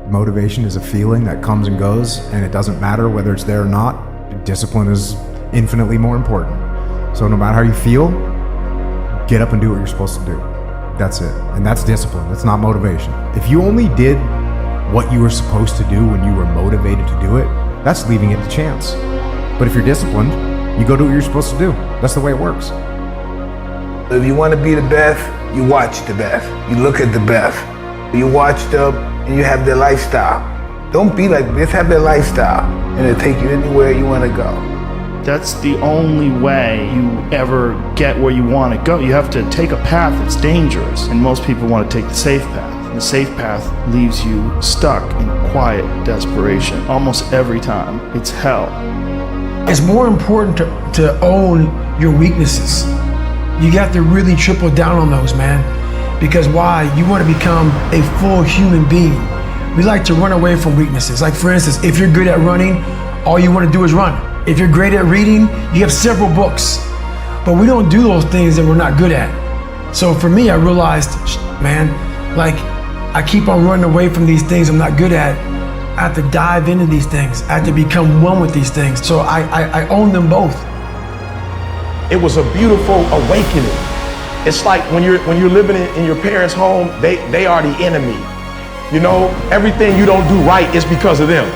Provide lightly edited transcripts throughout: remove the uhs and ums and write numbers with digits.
Motivation is a feeling that comes and goes, and it doesn't matter whether it's there or not. Discipline is infinitely more important. So no matter how you feel, get up and do what you're supposed to do. That's it. And that's discipline. That's not motivation. If you only did what you were supposed to do when you were motivated to do it, that's leaving it to chance. But if you're disciplined, you go do what you're supposed to do. That's the way it works. If you want to be the best, you watch the best. You look at the best. You watch them and you have their lifestyle. Don't be like this, have their lifestyle, and it'll take you anywhere you want to go. That's the only way you ever get where you want to go. You have to take a path that's dangerous, and most people want to take the safe path. The safe path leaves you stuck in quiet desperation almost every time. It's hell. It's more important to own your weaknesses. You got to really triple down on those, man. Because why? You want to become a full human being. We like to run away from weaknesses. Like for instance, if you're good at running, all you want to do is run. If you're great at reading, you have several books. But we don't do those things that we're not good at. So for me, I realized, man, like I keep on running away from these things I'm not good at. I have to dive into these things. I have to become one with these things. So I own them both. It was a beautiful awakening. It's like when you're living in your parents' home, they are the enemy. You know, everything you don't do right is because of them.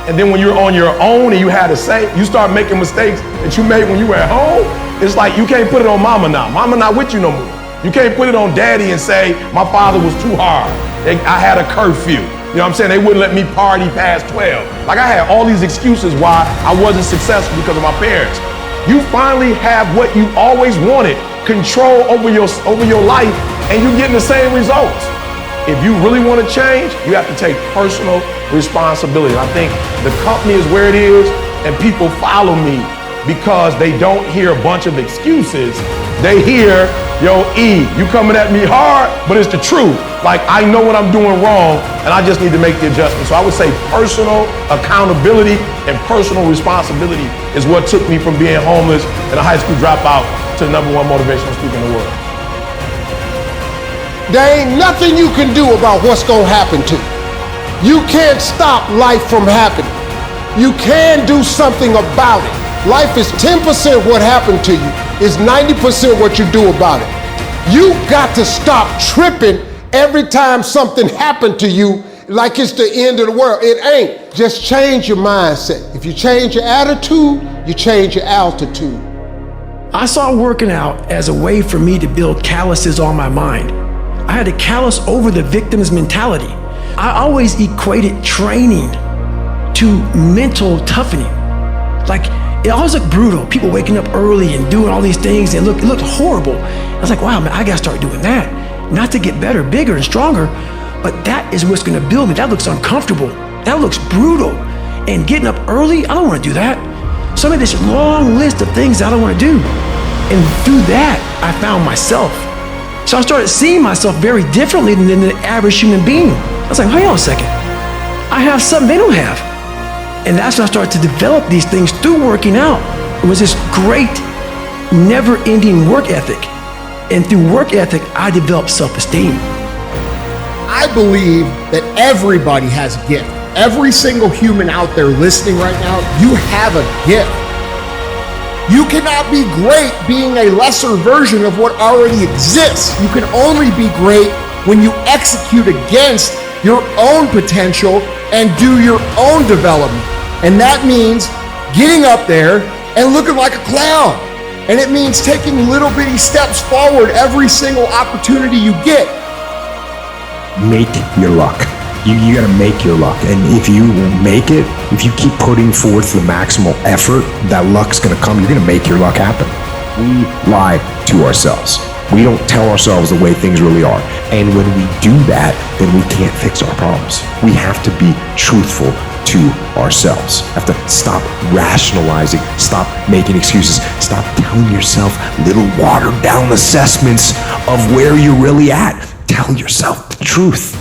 And then when you're on your own and you had to say, you start making mistakes that you made when you were at home, it's like you can't put it on mama now. Mama not with you no more. You can't put it on daddy and say, my father was too hard. I had a curfew. You know what I'm saying? They wouldn't let me party past 12. Like I had all these excuses why I wasn't successful because of my parents. You finally have what you always wanted, control over your life, and you're getting the same results. If you really want to change, you have to take personal responsibility. I think the company is where it is, and people follow me because they don't hear a bunch of excuses. They hear, yo, E, you coming at me hard, but it's the truth. Like, I know what I'm doing wrong, and I just need to make the adjustment. So I would say personal accountability and personal responsibility is what took me from being homeless and a high school dropout to the #1 motivational speaker in the world. There ain't nothing you can do about what's gonna happen to you. You can't stop life from happening. You can do something about it. Life is 10% what happened to you, is 90% what you do about it. You got to stop tripping every time something happened to you like it's the end of the world. It ain't. Just change your mindset. If you change your attitude, you change your altitude. I saw working out as a way for me to build calluses on my mind. I had to callous over the victim's mentality. I always equated training to mental toughening. Like, it always looked brutal. People waking up early and doing all these things, and it looked horrible. I was like, wow, man, I gotta start doing that. Not to get better, bigger, and stronger, but that is what's gonna build me. That looks uncomfortable. That looks brutal. And getting up early, I don't wanna do that. So I made this long list of things I don't wanna do. And through that, I found myself. So I started seeing myself very differently than the average human being. I was like, hang on a second. I have something they don't have. And that's when I started to develop these things through working out. It was this great, never-ending work ethic. And through work ethic, I developed self-esteem. I believe that everybody has a gift. Every single human out there listening right now, you have a gift. You cannot be great being a lesser version of what already exists. You can only be great when you execute against your own potential and do your own development. And that means getting up there and looking like a clown. And it means taking little bitty steps forward every single opportunity you get. Make your luck. You gotta make your luck. And if you make it, if you keep putting forth the maximal effort, that luck's gonna come. You're gonna make your luck happen. We lie to ourselves. We don't tell ourselves the way things really are. And when we do that, then we can't fix our problems. We have to be truthful to ourselves. Have to stop rationalizing, stop making excuses, stop telling yourself little watered down assessments of where you're really at. Tell yourself the truth.